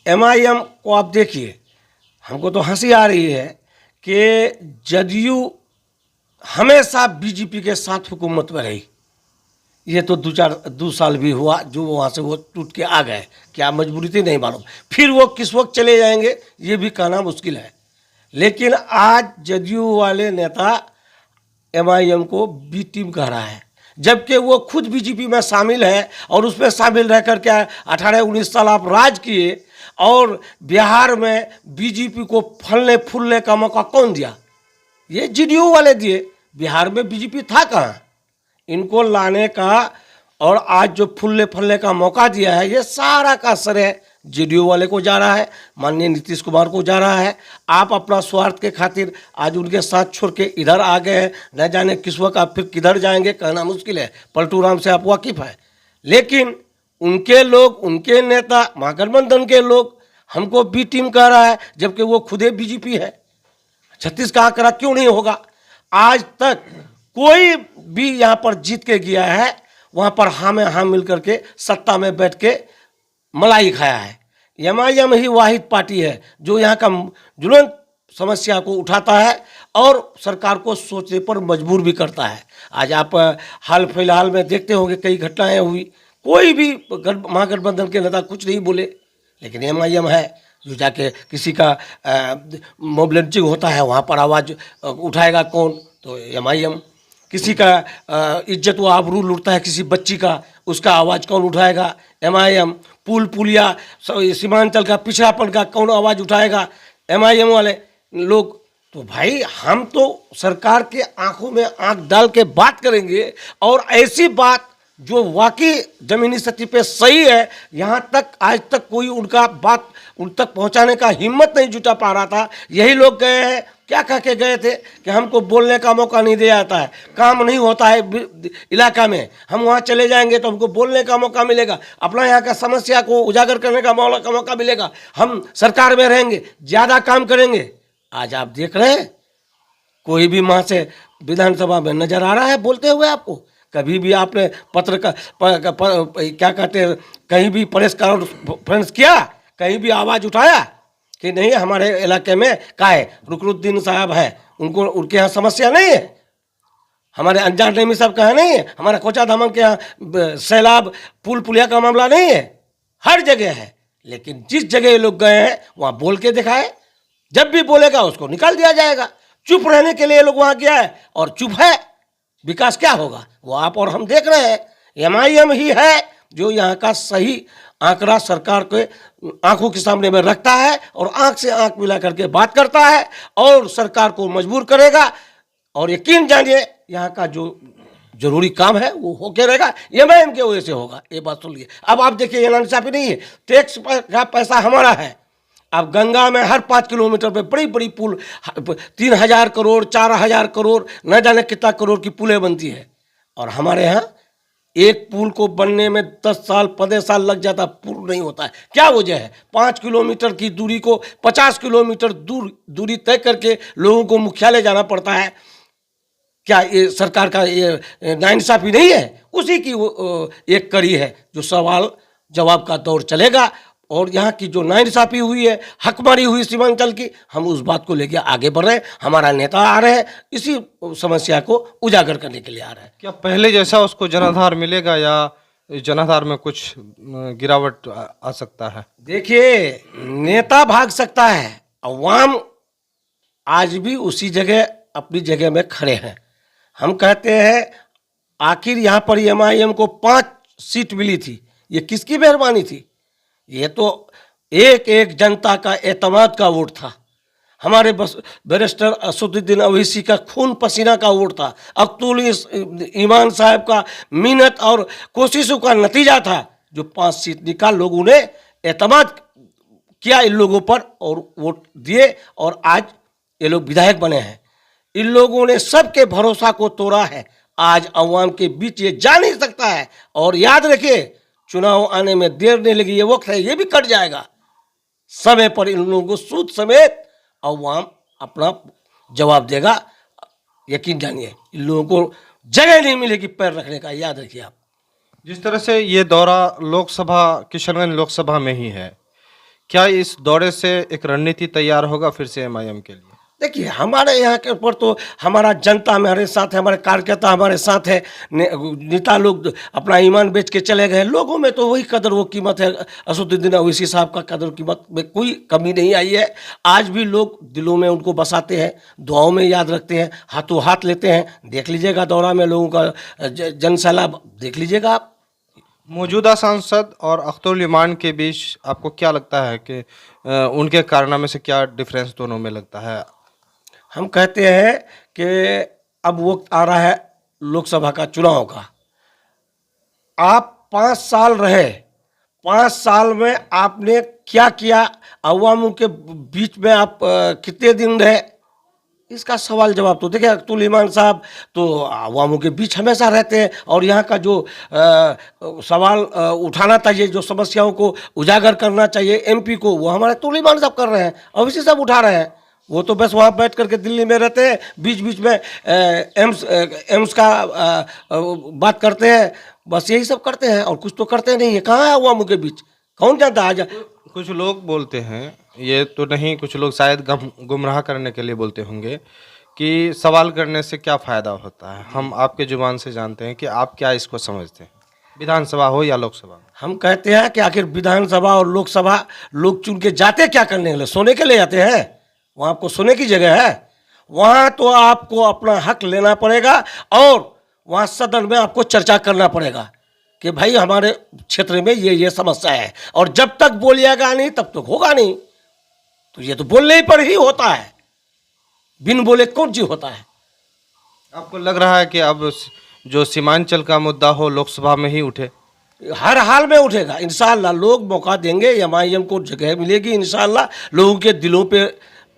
MIM को आप देखिए, हमको तो हंसी आ रही है कि जदयू हमेशा बीजेपी के साथ हुकूमत में रही। ये तो 2 साल भी हुआ जो वहाँ से वो टूट के आ गए, क्या मजबूरी थी नहीं मालूम, फिर वो किस वक्त चले जाएंगे ये भी कहना मुश्किल है। लेकिन आज जदयू वाले नेता एमआईएम को बी टीम कह रहा है, जबकि वो खुद बीजेपी में शामिल है और उसमें शामिल रह कर के 18-19 साल आप राज किए और बिहार में बीजेपी को फलने फूलने का मौका कौन दिया? ये जदयू वाले दिए। बिहार में बीजेपी था कहाँ? इनको लाने का और आज जो फूलने फलने का मौका दिया है, ये सारा का श्रेय जदयू वाले को जा रहा है, माननीय नीतीश कुमार को जा रहा है। आप अपना स्वार्थ के खातिर आज उनके साथ छोड़ के इधर आ गए हैं, न जाने किस वक्त आप फिर किधर जाएंगे कहना मुश्किल है। पलटू राम से आप वाकिफ हैं, लेकिन उनके लोग, उनके नेता, महागठबंधन के लोग हमको बी टीम कह रहा है, जबकि वो खुदे बीजेपी है। 36 का आंकड़ा क्यों नहीं होगा? आज तक कोई भी यहाँ पर जीत के गया है, वहाँ पर हाँ में हाँ मिल करके सत्ता में बैठ के मलाई खाया है। एमआईएम ही वाहिद पार्टी है जो यहाँ का ज्वलंत समस्या को उठाता है और सरकार को सोचने पर मजबूर भी करता है। आज आप हाल फिलहाल में देखते होंगे कई घटनाएं हुई, कोई भी महागठबंधन के नेता कुछ नहीं बोले, लेकिन एमआईएम है जो जाके किसी का मॉब लिंचिंग होता है वहाँ पर आवाज़ उठाएगा कौन? तो एमआईएम। किसी का इज्जत व आबरू लूटता है किसी बच्ची का, उसका आवाज़ कौन उठाएगा? एमआईएम। पुल पुलिया सीमांचल का पिछड़ापन का कौन आवाज़ उठाएगा? एमआईएम वाले लोग। तो भाई हम तो सरकार के आंखों में आंख डाल के बात करेंगे और ऐसी बात जो वाकई जमीनी सतह पे सही है, यहाँ तक आज तक कोई उनका बात उन तक पहुँचाने का हिम्मत नहीं जुटा पा रहा था। यही लोग गए हैं, क्या कह के गए थे कि हमको बोलने का मौका नहीं दिया जाता है, काम नहीं होता है इलाका में, हम वहाँ चले जाएंगे तो हमको बोलने का मौका मिलेगा, अपना यहाँ का समस्या को उजागर करने का मौका मिलेगा, हम सरकार में रहेंगे, ज़्यादा काम करेंगे। आज आप देख रहे हैं कोई भी वहाँ से विधानसभा में नजर आ रहा है बोलते हुए आपको? कभी भी आपने पत्र का क्या कहते हैं, कहीं भी प्रेस कॉन्फ्रेंस किया, कहीं भी आवाज़ उठाया कि नहीं हमारे इलाके में का है रुकनुद्दीन साहब है, उनके यहाँ समस्या नहीं है, हमारे अंजार नेमी साहब का नहीं है, हमारे कोचा धामन के यहाँ सैलाब पुल पुलिया का मामला नहीं है? हर जगह है। लेकिन जिस जगह ये लोग गए हैं वहाँ बोल के दिखाए, जब भी बोलेगा उसको निकाल दिया जाएगा। चुप रहने के लिए ये लोग वहाँ गया है और चुप है, विकास क्या होगा वो आप और हम देख रहे हैं। एमआईएम ही है जो यहाँ का सही आंकड़ा सरकार के आंखों के सामने में रखता है और आंख से आंख मिला करके बात करता है और सरकार को मजबूर करेगा। और यकीन जानिए यहाँ का जो जरूरी काम है वो होके रहेगा, एमआईएम के वजह से होगा। ये बात सुन लीजिए। अब आप देखिए ये नाइंसाफी नहीं है, टैक्स का पैसा हमारा है। अब गंगा में हर 5 किलोमीटर पे बड़ी बड़ी पुल 3000 करोड़ 4000 करोड़ न जाने कितना करोड़ की पुलें बनती है, और हमारे यहाँ एक पुल को बनने में 10 साल 15 साल लग जाता, पुल नहीं होता है। क्या वजह है? 5 किलोमीटर की दूरी को 50 किलोमीटर दूरी तय करके लोगों को मुख्यालय जाना पड़ता है। क्या ये सरकार का ये नाइंसाफी नहीं है? उसी की एक कड़ी है जो सवाल जवाब का दौर चलेगा। और यहाँ की जो नाइंसाफी हुई है, हकमारी हुई सीमांचल की, हम उस बात को लेकर आगे बढ़ रहे हैं। हमारा नेता आ रहे हैं, इसी समस्या को उजागर करने के लिए आ रहे हैं। क्या पहले जैसा उसको जनाधार मिलेगा या जनाधार में कुछ गिरावट आ सकता है? देखिए, नेता भाग सकता है, अवाम आज भी उसी जगह अपनी जगह में खड़े हैं। हम कहते हैं आखिर यहाँ पर एमआईएम को 5 सीट मिली थी, ये किसकी मेहरबानी थी? ये तो एक एक जनता का एतमाद का वोट था। हमारे बैरिस्टर असदुद्दीन अवैसी का खून पसीना का वोट था। अब्दुल ईमान साहब का मेहनत और कोशिशों का नतीजा था जो 5 सीट निकाल लोगों ने एतमाद किया इन लोगों पर और वोट दिए, और आज ये लोग विधायक बने हैं। इन लोगों ने सबके भरोसा को तोड़ा है। आज अवाम के बीच ये जा नहीं सकता है। और याद रखिए, चुनाव आने में देर नहीं लगी, ये वक्त है, ये भी कट जाएगा। समय पर इन लोगों को सूद समेत अवाम अपना जवाब देगा। यकीन जानिए, इन लोगों को जगह नहीं मिलेगी पैर रखने का, याद रखिए आप। जिस तरह से ये दौरा लोकसभा किशनगंज लोकसभा में ही है, क्या इस दौरे से एक रणनीति तैयार होगा फिर से एमआईएम के लिए? देखिए, हमारे यहाँ के ऊपर तो हमारा जनता हमारे साथ है, हमारे कार्यकर्ता हमारे साथ है, नेता लोग अपना ईमान बेच के चले गए। लोगों में तो वही कदर वो कीमत है, असदुद्दीन ओवैसी साहब का कदर कीमत में कोई कमी नहीं आई है। आज भी लोग दिलों में उनको बसाते हैं, दुआओं में याद रखते हैं, हाथों हाथ लेते हैं। देख लीजिएगा दौरा में लोगों का जन सैलाब देख लीजिएगा आप। मौजूदा सांसद और अख्तरुल इमान के बीच आपको क्या लगता है कि उनके कारनामे से क्या डिफरेंस दोनों में लगता है? हम कहते हैं कि अब वक्त आ रहा है लोकसभा का चुनाव का। आप 5 साल रहे, 5 साल में आपने क्या किया, अवामों के बीच में आप कितने दिन रहे, इसका सवाल जवाब तो देखिए अख्तरुल इमान साहब तो अवामों के बीच हमेशा रहते हैं और यहाँ का जो सवाल उठाना चाहिए, जो समस्याओं को उजागर करना चाहिए एमपी को, वो हमारे अख्तरुल इमान साहब कर रहे हैं, ओवैसी साहब उठा रहे हैं। वो तो बस वहाँ बैठ करके दिल्ली में रहते हैं, बीच बीच में एम्स का बात करते हैं, बस यही सब करते हैं और कुछ तो करते नहीं है। कहाँ है अवामों के बीच, कौन जानता है? आज कुछ लोग बोलते हैं, ये तो नहीं, कुछ लोग शायद गुमराह करने के लिए बोलते होंगे कि सवाल करने से क्या फ़ायदा होता है। हम आपके जुबान से जानते हैं कि आप क्या इसको समझते हैं, विधानसभा हो या लोकसभा? हम कहते हैं कि आखिर विधानसभा और लोकसभा लोग चुन के जाते क्या करने के लिए? सोने के लिए जाते हैं? वहाँ आपको सोने की जगह है? वहाँ तो आपको अपना हक लेना पड़ेगा और वहाँ सदन में आपको चर्चा करना पड़ेगा कि भाई हमारे क्षेत्र में ये समस्या है, और जब तक बोलिएगा नहीं तब तक होगा नहीं। तो ये तो बोलने ही पर ही होता है, बिन बोले कौन जी होता है? आपको लग रहा है कि अब जो सीमांचल का मुद्दा हो लोकसभा में ही उठे? हर हाल में उठेगा इंशाअल्लाह। लोग मौका देंगे, एमआईएम को जगह मिलेगी इंशाअल्लाह। लोगों के दिलों पे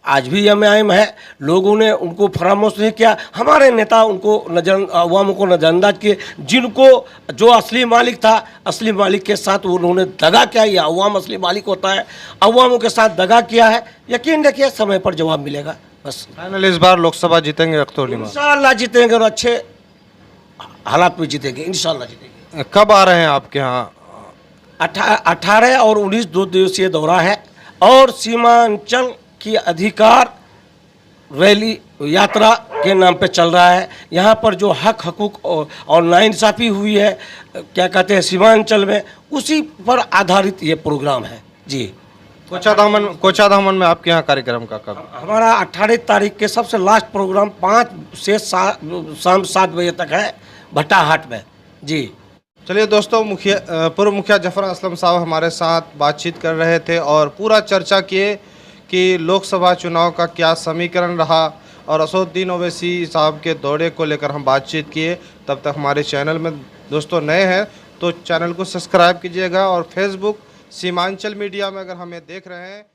आज भी एमआईएम है, लोगों ने उनको फरामोश नहीं किया। हमारे नेता उनको अवाम को नज़रअंदाज किए, जिनको जो असली मालिक था, असली मालिक के साथ उन्होंने दगा किया। या अवाम असली मालिक होता है, अवामों के साथ दगा किया है। यकीन रखिए समय पर जवाब मिलेगा। बस फाइनल इस बार लोकसभा जीतेंगे अख्तरुल इमान? इंशाअल्लाह जीतेंगे और अच्छे हालात में जीतेंगे, इंशाअल्लाह जीतेंगे। कब आ रहे हैं आपके यहाँ? 18 और 19 2 दिवसीय दौरा है और सीमांचल की अधिकार रैली यात्रा के नाम पे चल रहा है। यहाँ पर जो हक हकूक और नाइंसाफ़ी हुई है, क्या कहते हैं, सीमांचल में, उसी पर आधारित ये प्रोग्राम है जी। कोचाधामन में आपके यहाँ कार्यक्रम का कब? हमारा 18 तारीख के सबसे लास्ट प्रोग्राम 5 से शाम 7 बजे तक है भट्टाहाट में जी। चलिए दोस्तों, पूर्व मुखिया जफर असलम साहब हमारे साथ बातचीत कर रहे थे और पूरा चर्चा किए कि लोकसभा चुनाव का क्या समीकरण रहा, और असदुद्दीन ओवैसी साहब के दौरे को लेकर हम बातचीत किए। तब तक हमारे चैनल में दोस्तों नए हैं तो चैनल को सब्सक्राइब कीजिएगा, और फेसबुक सीमांचल मीडिया में अगर हमें देख रहे हैं